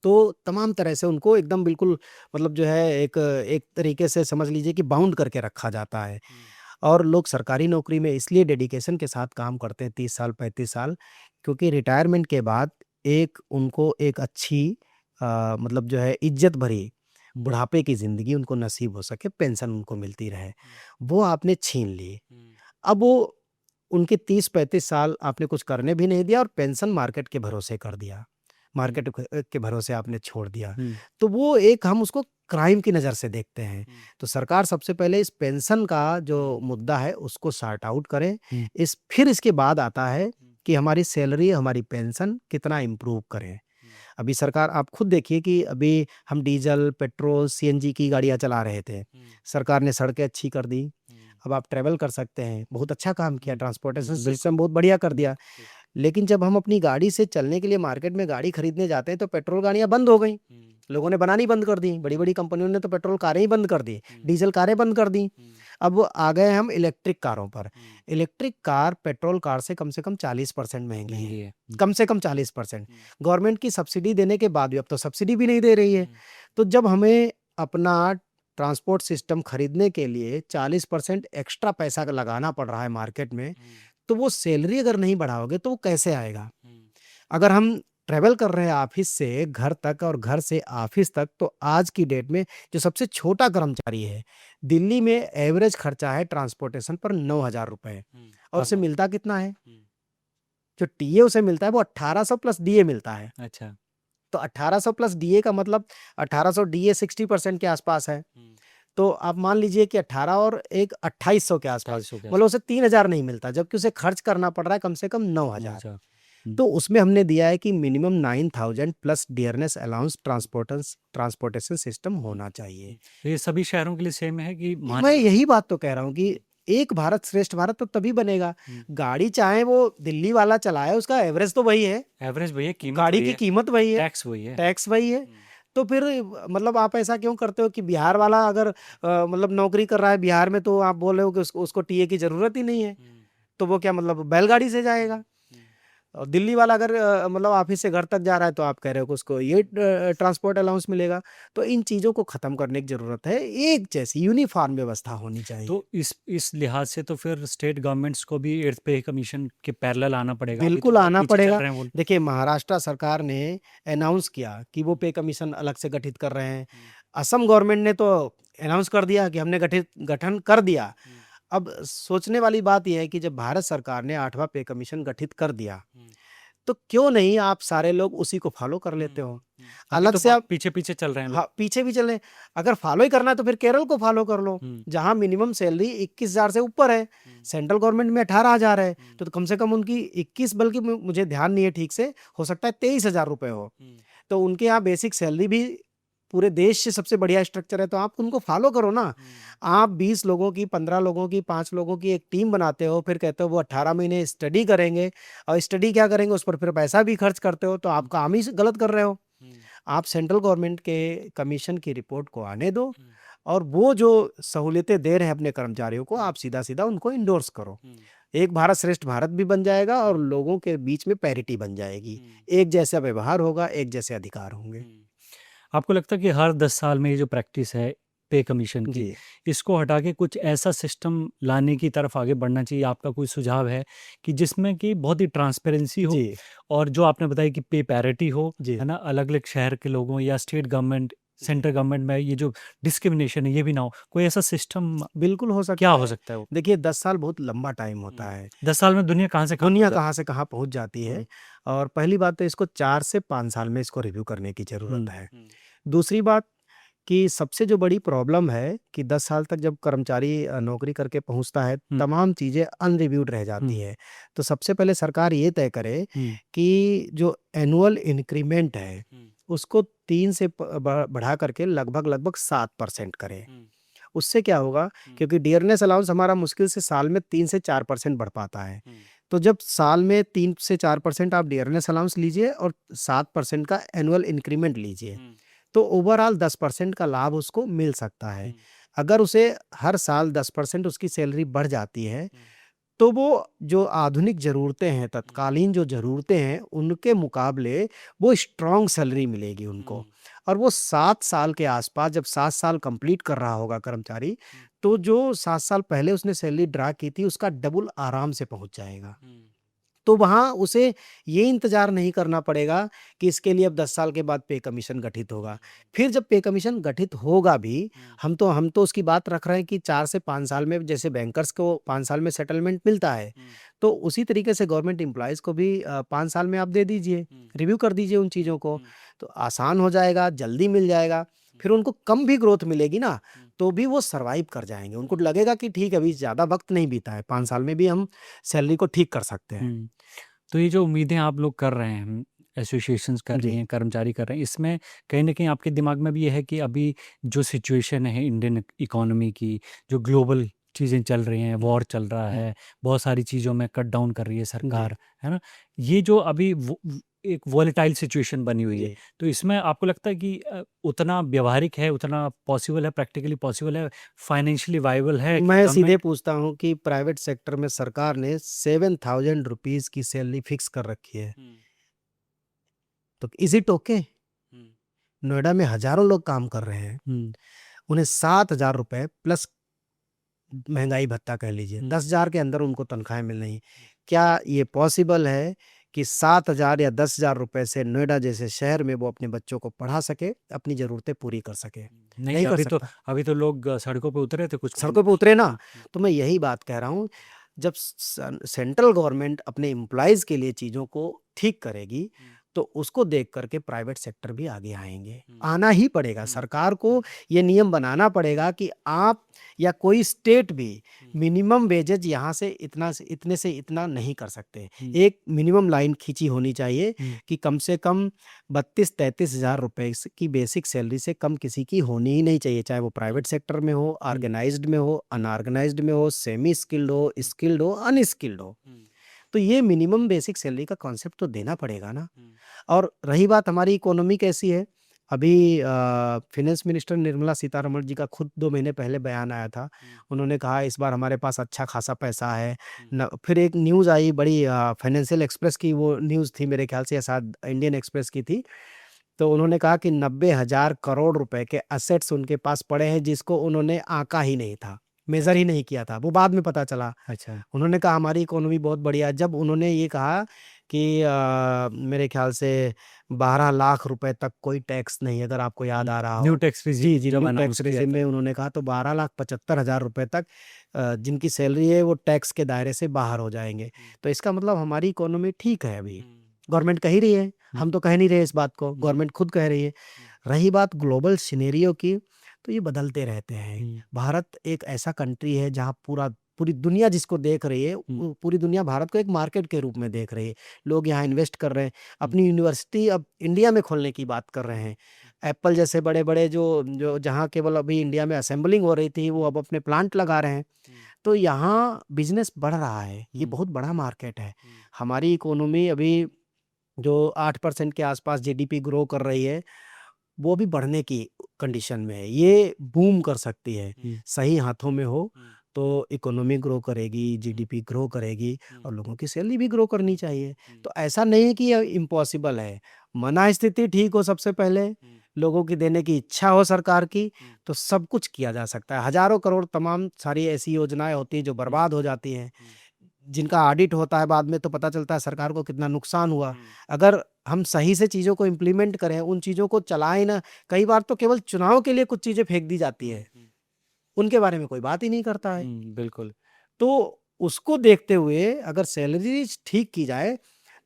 तो तमाम तरह से उनको एकदम बिल्कुल मतलब जो है एक एक तरीके से समझ लीजिए कि बाउंड करके रखा जाता है। हुँ, और लोग सरकारी नौकरी में इसलिए डेडिकेशन के साथ काम करते हैं 30 साल, 35 साल, क्योंकि रिटायरमेंट के बाद एक उनको एक अच्छी मतलब जो है इज़्ज़त भरी हुँ, बुढ़ापे की ज़िंदगी उनको नसीब हो सके, पेंशन उनको मिलती रहे। हुँ, वो आपने छीन ली। हुँ, अब वो उनके 30-35 साल आपने कुछ करने भी नहीं दिया और पेंशन मार्केट के भरोसे कर दिया। हुँ, मार्केट के भरोसे आपने छोड़ दिया। हुँ, तो वो एक हम उसको क्राइम की नज़र से देखते हैं। हुँ, तो सरकार सबसे पहले इस पेंशन का जो हुँ, मुद्दा है उसको सॉर्ट आउट करे। हुँ, फिर इसके बाद आता है हुँ, कि हमारी सैलरी, हमारी पेंशन कितना इम्प्रूव करें। हुँ, अभी सरकार आप खुद देखिए कि अभी हम डीज़ल, पेट्रोल, सीएनजी की गाड़ियाँ चला रहे थे। हुँ, सरकार ने सड़कें अच्छी कर दी। हुँ, अब आप ट्रैवल कर सकते हैं। बहुत अच्छा काम किया, हुँ, ट्रांसपोर्टेशन बिल्कुल, सिस्टम बहुत बढ़िया कर दिया। बिल्कुल। लेकिन जब हम अपनी गाड़ी से चलने के लिए मार्केट में गाड़ी खरीदने जाते हैं तो पेट्रोल गाड़ियाँ बंद हो गईं। हुँ, लोगों ने बनानी बंद कर दी। हुँ, बड़ी-बड़ी कंपनियों ने तो पेट्रोल कारें ही बंद कर दी, हुँ, डीज़ल कारें बंद कर दी। हुँ, अब आ गए हम इलेक्ट्रिक कारों पर। हुँ, इलेक्ट्रिक कार पेट्रोल कार से कम 40% महँगी हैं। महँगी है। हुँ, कम से कम 40%। हुँ, गवर्नमेंट की सब्सिडी देने के बाद भी अब तो सब्सिडी भी नहीं दे रही है। हुँ, तो जब हमें अपना ट्रांसपोर्ट सिस्टम खरीदने के लिए 40% एक्स्ट्रा पैसा लगाना पड़ रहा है मार्केट में, हुँ, तो वो सैलरी अगर नहीं बढ़ाओगे तो वो कैसे आएगा? अगर हम ट्रैवल कर रहे हैं ऑफिस से घर तक और घर से ऑफिस तक, तो आज की डेट में जो सबसे छोटा कर्मचारी है, दिल्ली में एवरेज खर्चा है ट्रांसपोर्टेशन पर 9,000 रुपए, और उसे अब मिलता कितना है? जो टीए उसे मिलता है वो 1800 प्लस डीए मिलता है। अच्छा। तो 1800 प्लस डीए का मतलब 1800 डीए 60% के आसपास है। तो आप मान लीजिए कि 18 और एक 2800 के आसपास, 2800 के मतलब उसे 3000 नहीं मिलता, जबकि उसे खर्च करना पड़ रहा है कम से कम 9000। अच्छा। तो उसमें हमने दिया है कि minimum 9000 plus dearness allowance transportation system होना चाहिए। तो ये सभी शहरों के लिए सेम है कि मैं यही बात तो कह रहा हूँ कि एक भारत श्रेष्ठ भारत तो तभी बनेगा, गाड़ी चाहे वो दिल्ली वाला चलाए, उसका एवरेज तो वही है, एवरेज वही है, कीमत गाड़ी वही की है, कीमत वही है, टैक्स वही है। टैक्स वही है। तो फिर मतलब आप ऐसा क्यों करते हो कि बिहार वाला अगर मतलब नौकरी कर रहा है बिहार में, तो आप बोल रहे हो कि उसको टीए की जरूरत ही नहीं है, तो वो क्या मतलब बैलगाड़ी से जाएगा? और दिल्ली वाला अगर मतलब ऑफिस से घर तक जा रहा है, तो आप कह रहे हो कि उसको ये ट्रांसपोर्ट अलाउंस मिलेगा। तो इन चीज़ों को ख़त्म करने की ज़रूरत है, एक जैसी यूनिफॉर्म व्यवस्था होनी चाहिए। तो इस लिहाज से तो फिर स्टेट गवर्नमेंट्स को भी एट्थ पे कमीशन के पैरेलल आना पड़ेगा। अभी तो बिल्कुल बहुत आना पीछे चल पड़ेगा। रहे हैं वो। देखिए, महाराष्ट्र सरकार ने अनाउंस किया कि वो पे कमीशन अलग से गठित कर रहे हैं। असम गवर्नमेंट ने तो अनाउंस कर दिया कि हमने गठन कर दिया। अब सोचने वाली बात यह है कि जब भारत सरकार ने 8वां पे कमीशन गठित कर दिया, तो क्यों नहीं आप सारे लोग उसी को फॉलो कर लेते हो? अभी अलग तो से आप पीछे पीछे चल रहे हैं लोग। हाँ, पीछे भी चले। अगर फॉलो ही करना है तो फिर केरल को फॉलो कर लो, हम्म, जहाँ मिनिमम सैलरी 21,000 से ऊपर है। सेंट्रल गवर्नमेंट में 18,000 है, तो कम से कम उनकी 21, बल्कि मुझे ध्यान नहीं है ठीक से, हो सकता है 23,000 रुपए हो। तो उनके यहाँ बेसिक सैलरी भी पूरे देश से सबसे बढ़िया स्ट्रक्चर है, तो आप उनको फॉलो करो ना। आप 20 लोगों की, 15 लोगों की, 5 लोगों की एक टीम बनाते हो, फिर कहते हो वो 18 महीने स्टडी करेंगे, और स्टडी क्या करेंगे, उस पर फिर पैसा भी खर्च करते हो, तो आप काम ही गलत कर रहे हो। आप सेंट्रल गवर्नमेंट के कमीशन की रिपोर्ट को आने दो, और वो जो सहूलियतें दे रहे हैं अपने कर्मचारियों को, आप सीधा सीधा उनको इंडोर्स करो। एक भारत श्रेष्ठ भारत भी बन जाएगा, और लोगों के बीच में पैरिटी बन जाएगी, एक जैसा व्यवहार होगा, एक जैसे अधिकार होंगे। आपको लगता है कि हर 10 साल में ये जो प्रैक्टिस है पे कमीशन की, जी। इसको हटा के कुछ ऐसा सिस्टम लाने की तरफ आगे बढ़ना चाहिए? आपका कोई सुझाव है कि जिसमें कि बहुत ही ट्रांसपेरेंसी हो, जी। और जो आपने बताया कि पे पैरिटी हो, जी। है ना, अलग-अलग शहर के लोगों या स्टेट गवर्नमेंट, सेंट्रल गवर्नमेंट में ये जो डिस्क्रिमिनेशन है ये भी ना हो? कोई ऐसा सिस्टम बिल्कुल हो क्या सकता हो है। सकता है वो? देखिए, 10 साल बहुत लंबा टाइम होता है। 10 साल में दुनिया कहाँ से कहाँ दुनिया पहुँच जाती कहाँ से कहाँ पहुँच जाती है? है, और पहली बात तो इसको 4 से 5 साल में इसको रिव्यू करने की ज़रूरत हुँ, है। दूसरी बात कि सबसे जो बड़ी प्रॉब्लम है कि 10 साल तक जब कर्मचारी नौकरी करके पहुँचता है, हुँ, तमाम चीज़ें अनरिव्यूड रह जाती हुँ, है। तो सबसे पहले सरकार ये तय करे हुँ, कि जो एनुअल इंक्रीमेंट है, हुँ, उसको 3 से बढ़ा करके लगभग 7% करे। हुँ, उससे क्या होगा, क्योंकि डियरनेस अलाउंस हमारा मुश्किल से साल में 3 से 4% बढ़ पाता है। तो जब साल में 3 से 4% आप डियरनेस अलाउंस लीजिए, और 7% का एनुअल इंक्रीमेंट लीजिए, तो ओवरऑल 10% का लाभ उसको मिल सकता है। अगर उसे हर साल 10% उसकी सैलरी बढ़ जाती है, तो वो जो आधुनिक ज़रूरतें हैं, तत्कालीन जो ज़रूरतें हैं, उनके मुकाबले वो स्ट्रॉन्ग सैलरी मिलेगी उनको। और वो 7 साल के आसपास, जब 7 साल कंप्लीट कर रहा होगा कर्मचारी, तो जो 7 साल पहले उसने सैलरी ड्रा की थी, उसका डबल आराम से पहुँच जाएगा। तो वहाँ उसे ये इंतज़ार नहीं करना पड़ेगा कि इसके लिए अब 10 साल के बाद पे कमीशन गठित होगा। फिर जब पे कमीशन गठित होगा भी, हम तो उसकी बात रख रहे हैं कि 4 से 5 साल में, जैसे बैंकर्स को 5 साल में सेटलमेंट मिलता है, तो उसी तरीके से गवर्नमेंट एम्प्लॉइज़ को भी 5 साल में आप दे दीजिए, रिव्यू कर दीजिए उन चीज़ों को, तो आसान हो जाएगा, जल्दी मिल जाएगा। फिर उनको कम भी ग्रोथ मिलेगी ना, तो भी वो सर्वाइव कर जाएँगे। उनको लगेगा कि ठीक है, अभी ज़्यादा वक़्त नहीं बीता है, 5 साल में भी हम सैलरी को ठीक कर सकते हैं। हुँ। तो ये जो उम्मीदें आप लोग कर रहे हैं, एसोसिएशंस कर रही जी। हैं, कर्मचारी कर रहे हैं, इसमें कहीं न कहीं आपके दिमाग में भी ये है कि अभी जो सिचुएशन है इंडियन इकोनॉमी की, जो ग्लोबल चीज़ें चल रही हैं, वॉर चल रहा है, बहुत सारी चीज़ों में कट डाउन कर रही है जी। सरकार, है ना? ये जो अभी एक वोलेटाइल सिचुएशन बनी हुई है, जी। तो इसमें आपको लगता है कि उतना व्यावहारिक है, उतना पॉसिबल है, प्रैक्टिकली पॉसिबल है, फाइनेंशियली वायबल है कि मैं सीधे गवर्नमेंट? पूछता हूँ कि प्राइवेट सेक्टर में सरकार ने 7,000 रुपीज़ की सैलरी फिक्स कर रखी है। तो इज़ इट ओके? नोएडा में हज़ारों लोग काम कर रहे हैं। हुँ, उन्हें 7,000 रुपए प्लस महँगाई भत्ता कह लीजिए, हुँ, 10,000 के अंदर उनको तनख्वाहें मिल रही हैं। क्या ये पॉसिबल है कि 7,000 या 10,000 रुपए से नोएडा जैसे शहर में वो अपने बच्चों को पढ़ा सके, अपनी ज़रूरतें पूरी कर सके? नहीं, नहीं कर सकता। अभी तो लोग सड़कों पे उतरे थे कुछ सड़कों पे उतरे ना, तो मैं यही बात कह रहा हूँ, जब सेंट्रल गवर्नमेंट अपने एम्प्लॉइज़ के लिए चीज़ों को ठीक करेगी, तो उसको देख कर के प्राइवेट सेक्टर भी आगे आएँगे। आना ही पड़ेगा, सरकार को ये नियम बनाना पड़ेगा कि आप या कोई स्टेट भी मिनिमम वेजेज़ यहाँ से इतने से इतना नहीं कर सकते। एक मिनिमम लाइन खींची होनी चाहिए कि कम से कम 32-33 हज़ार रुपए की बेसिक सैलरी से कम किसी की होनी ही नहीं चाहिए, चाहे वो प्राइवेट सेक्टर में हो, ऑर्गेनाइज्ड में हो, अनऑर्गेनाइज्ड में हो, सेमी स्किल्ड हो, स्किल्ड हो, अनस्किल्ड हो। तो ये मिनिमम बेसिक सैलरी का कॉन्सेप्ट तो देना पड़ेगा ना। और रही बात हमारी इकोनॉमी कैसी है, अभी फाइनेंस मिनिस्टर निर्मला सीतारमण जी का खुद 2 महीने पहले बयान आया था। उन्होंने कहा इस बार हमारे पास अच्छा खासा पैसा है। फिर एक न्यूज़ आई बड़ी, फाइनेंशियल एक्सप्रेस की वो न्यूज़ थी मेरे ख्याल से, या शायद इंडियन एक्सप्रेस की थी। तो उन्होंने कहा कि 90,000 करोड़ रुपए के असेट्स उनके पास पड़े हैं, जिसको उन्होंने आँका ही नहीं था, मेज़र ही नहीं किया था, वो बाद में पता चला। अच्छा। उन्होंने कहा हमारी इकोनॉमी बहुत बढ़िया है। जब उन्होंने ये कहा कि मेरे ख्याल से 12 लाख रुपए तक कोई टैक्स नहीं, अगर आपको याद आ रहा हो। न्यू टैक्स जी, जी, जब न्यू अनाउंस टैक्स किया रेजिम में उन्होंने कहा तो 12,75,000 रुपए तक जिनकी सैलरी है वो टैक्स के दायरे से बाहर हो जाएँगे। तो इसका मतलब हमारी इकोनॉमी ठीक है अभी। गवर्नमेंट कह ही रही है, हम तो कह नहीं रहे इस बात को, गवर्नमेंट खुद कह रही है। रही बात ग्लोबल सिनेरियो की, तो ये बदलते रहते हैं। भारत एक ऐसा कंट्री है जहाँ पूरी दुनिया जिसको देख रही है, पूरी दुनिया भारत को एक मार्केट के रूप में देख रही है। लोग यहाँ इन्वेस्ट कर रहे हैं, अपनी यूनिवर्सिटी अब इंडिया में खोलने की बात कर रहे हैं। एप्पल जैसे बड़े-बड़े जो जहाँ केवल अभी इंडिया में असेंबलिंग हो रही थी, वो अब अपने प्लांट लगा रहे हैं। तो यहाँ बिज़नेस बढ़ रहा है, ये बहुत बड़ा मार्केट है। हमारी इकोनॉमी अभी जो 8% के आसपास जीडीपी ग्रो कर रही है, वो भी बढ़ने की कंडीशन में है। ये बूम कर सकती है, सही हाथों में हो तो इकोनॉमी ग्रो करेगी, जीडीपी ग्रो करेगी और लोगों की सैलरी भी ग्रो करनी चाहिए। तो ऐसा नहीं है कि ये इम्पॉसिबल है। मनःस्थिति ठीक हो सबसे पहले, लोगों की देने की इच्छा हो सरकार की, तो सब कुछ किया जा सकता है। हज़ारों करोड़ तमाम सारी ऐसी योजनाएँ होती हैं जो बर्बाद हो जाती हैं। जिनका ऑडिट होता है बाद में तो पता चलता है सरकार को कितना नुकसान हुआ। अगर हम सही से चीज़ों को इम्प्लीमेंट करें, उन चीज़ों को चलाएँ ना, कई बार तो केवल चुनाव के लिए कुछ चीज़ें फेंक दी जाती है। उनके बारे में कोई बात ही नहीं करता है। बिल्कुल। तो उसको देखते हुए अगर सैलरीज़ ठीक की जाए,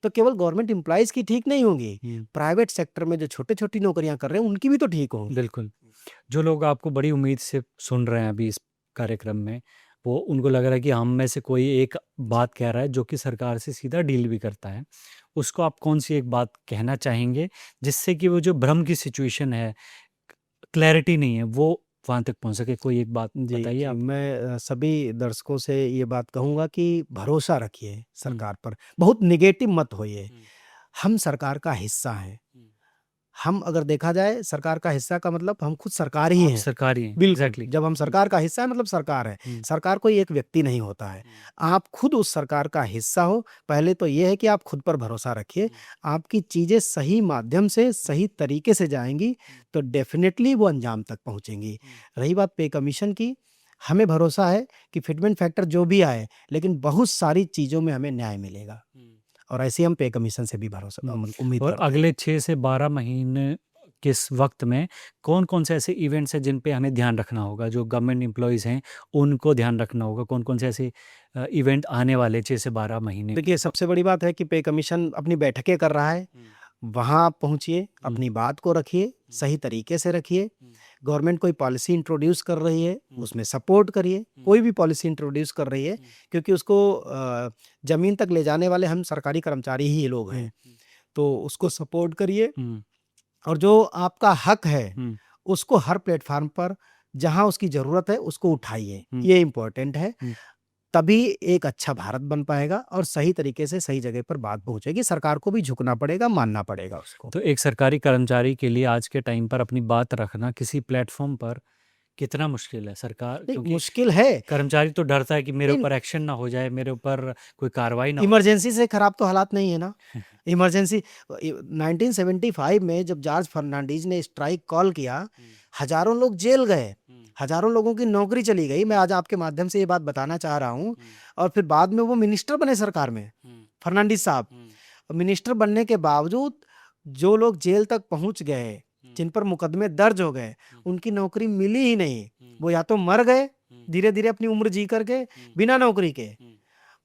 तो केवल गवर्नमेंट एम्प्लॉइज़ की ठीक नहीं होंगी, प्राइवेट सेक्टर में जो छोटी-छोटी नौकरियाँ कर रहे हैं, उनकी भी तो ठीक होंगी। बिल्कुल। जो लोग आपको बड़ी उम्मीद से सुन रहे हैं अभी इस कार्यक्रम में, वो उनको लग रहा है कि हम में से कोई एक बात कह रहा है जो कि सरकार से सीधा डील भी करता है। उसको आप कौन-सी एक बात कहना चाहेंगे, जिससे कि वो जो भ्रम की सिचुएशन है, क्लैरिटी नहीं है, वो वहाँ तक पहुँच सके? कोई एक बात जी, बताइए जी। आप। मैं सभी दर्शकों से ये बात कहूँगा कि भरोसा रखिए सरकार पर, बहुत नेगेटिव मत होइए। हम सरकार का हिस्सा हैं। हम अगर देखा जाए सरकार का हिस्सा का मतलब हम खुद सरकार ही आप हैं। सरकारी हैं, बिल्कुल, एग्ज़ैक्टली। जब हम सरकार का हिस्सा है मतलब सरकार है। सरकार कोई एक व्यक्ति नहीं होता है। आप खुद उस सरकार का हिस्सा हो, पहले तो ये है कि आप खुद पर भरोसा रखिए। आपकी चीज़ें सही माध्यम से, सही तरीके से जाएँगी, तो डेफ़िनेटली वो अंजाम तक पहुँचेंगी। रही बात पे कमीशन की, हमें भरोसा है कि फिटमेंट फैक्टर जो भी आए, लेकिन बहुत सारी चीज़ों में हमें न्याय मिलेगा। और ऐसे ही हम पे कमीशन से भी भरोसा उम्मीद और करते हैं। अगले 6 से 12 महीने किस वक़्त में कौन-कौन से ऐसे इवेंट्स हैं जिन पे हमें ध्यान रखना होगा? जो गवर्नमेंट एम्प्लॉइज़ हैं, उनको ध्यान रखना होगा। कौन-कौन से ऐसे इवेंट आने वाले 6 से 12 महीने? देखिए, सबसे बड़ी बात है कि पे कमीशन अपनी बैठकें कर रहा है। वहाँ आप पहुँचिए, अपनी बात को रखिए, सही तरीके से रखिए। गवर्नमेंट कोई पॉलिसी इंट्रोड्यूस कर रही है, उसमें सपोर्ट करिए। कोई भी पॉलिसी इंट्रोड्यूस कर रही है, क्योंकि उसको ज़मीन तक ले जाने वाले हम सरकारी कर्मचारी ही लोग हैं। तो उसको सपोर्ट करिए और जो आपका हक है, उसको हर प्लेटफ़ॉर्म पर जहाँ उसकी ज़रूरत है, उसको उठाइए। ये इम्पोर्टेंट है। तभी एक अच्छा भारत बन पाएगा और सही तरीके से सही जगह पर बात पहुँचेगी। सरकार को भी झुकना पड़ेगा, मानना पड़ेगा उसको। तो एक सरकारी कर्मचारी के लिए आज के टाइम पर अपनी बात रखना किसी प्लेटफ़ॉर्म पर कितना मुश्किल है? सरकार नहीं, क्योंकि मुश्किल है। कर्मचारी तो डरता है कि मेरे नहीं, ऊपर एक्शन ना हो जाए, मेरे ऊपर कोई कार्रवाई ना हो। इमरजेंसी से खराब तो हालात नहीं है ना। इमरजेंसी 1975 में जब जॉर्ज फर्नांडीज़ ने स्ट्राइक कॉल किया, हजारों लोग जेल गए, हजारों लोगों की नौकरी चली गई। मैं आज आपके माध्यम से ये बात बताना चाह रहा हूँ। और फिर बाद में वो मिनिस्टर बने सरकार में, फर्नांडिस साहब। मिनिस्टर बनने के बावजूद जो लोग जेल तक पहुंच गए, जिन पर मुकदमे दर्ज हो गए, उनकी नौकरी मिली ही नहीं। वो या तो मर गए धीरे धीरे अपनी उम्र जी करके बिना नौकरी के,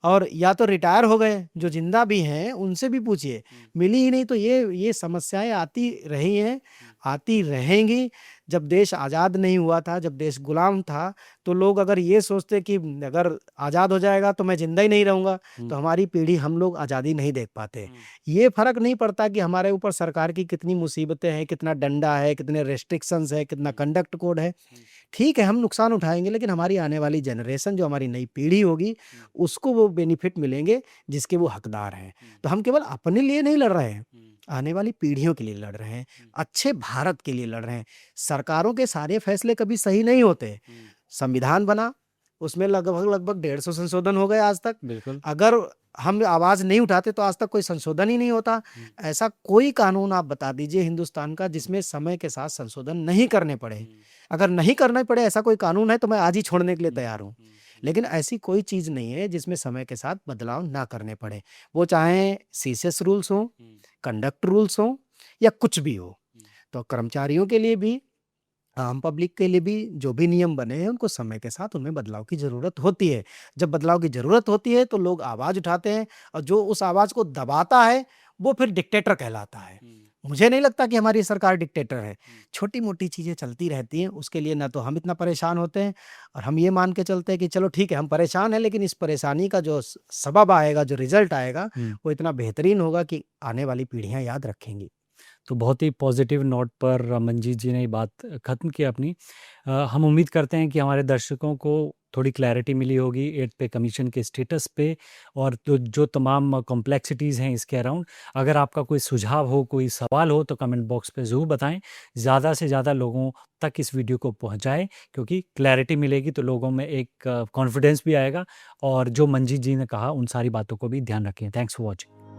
और या तो रिटायर हो गए। जो जिंदा भी हैं उनसे भी पूछिए, मिली ही नहीं। तो ये समस्याएं आती रही हैं, आती रहेंगी। जब देश आज़ाद नहीं हुआ था, जब देश गुलाम था, तो लोग अगर ये सोचते कि अगर आज़ाद हो जाएगा तो मैं जिंदा ही नहीं रहूंगा, तो हमारी पीढ़ी, हम लोग आज़ादी नहीं देख पाते। ये फर्क नहीं पड़ता कि हमारे ऊपर सरकार की कितनी मुसीबतें हैं, कितना डंडा है, कितने रेस्ट्रिक्शंस है, कितना कंडक्ट कोड है। ठीक है, हम नुकसान उठाएंगे, लेकिन हमारी आने वाली जनरेशन, जो हमारी नई पीढ़ी होगी, उसको वो बेनिफिट मिलेंगे जिसके वो हकदार हैं। तो हम केवल अपने लिए नहीं लड़ रहे हैं, आने वाली पीढ़ियों के लिए लड़ रहे हैं, अच्छे भारत के लिए लड़ रहे हैं। सरकारों के सारे फैसले कभी सही नहीं होते। संविधान बना, उसमें लगभग 150 संशोधन हो गए आज तक। बिल्कुल। अगर हम आवाज नहीं उठाते तो आज तक कोई संशोधन ही नहीं होता। ऐसा कोई कानून आप बता दीजिए हिंदुस्तान का जिसमें समय के साथ संशोधन नहीं करने पड़े। अगर नहीं करना पड़े ऐसा कोई कानून है तो मैं आज ही छोड़ने के लिए तैयार हूँ। लेकिन ऐसी कोई चीज नहीं है जिसमें समय के साथ बदलाव ना करने पड़े। वो चाहे सीसेस रूल्स हो, कंडक्ट रूल्स हो, या कुछ भी हो। तो कर्मचारियों के लिए भी, आम पब्लिक के लिए भी जो भी नियम बने हैं, उनको समय के साथ उनमें बदलाव की ज़रूरत होती है। जब बदलाव की ज़रूरत होती है तो लोग आवाज़ उठाते हैं, और जो उस आवाज़ को दबाता है वो फिर डिक्टेटर कहलाता है। मुझे नहीं लगता कि हमारी सरकार डिक्टेटर है। छोटी-मोटी चीज़ें चलती रहती हैं, उसके लिए ना तो हम इतना परेशान होते हैं, और हम ये मान के चलते हैं कि चलो ठीक है, हम परेशान हैं, लेकिन इस परेशानी का जो सबब आएगा, जो रिज़ल्ट आएगा, वो इतना बेहतरीन होगा कि आने वाली पीढ़ियाँ याद रखेंगी। तो बहुत ही पॉजिटिव नोट पर मंजीत जी ने ये बात ख़त्म की अपनी। हम उम्मीद करते हैं कि हमारे दर्शकों को थोड़ी क्लैरिटी मिली होगी 8th पे कमीशन के स्टेटस पे, और जो तमाम कॉम्प्लेक्सिटीज़ हैं इसके अराउंड। अगर आपका कोई सुझाव हो, कोई सवाल हो, तो कमेंट बॉक्स पे ज़रूर बताएं। ज़्यादा से ज़्यादा लोगों तक इस वीडियो को पहुंचाएं, क्योंकि क्लैरिटी मिलेगी तो लोगों में एक कॉन्फिडेंस भी आएगा। और जो मंजीत जी ने कहा उन सारी बातों को भी ध्यान रखें। Thanks for watching.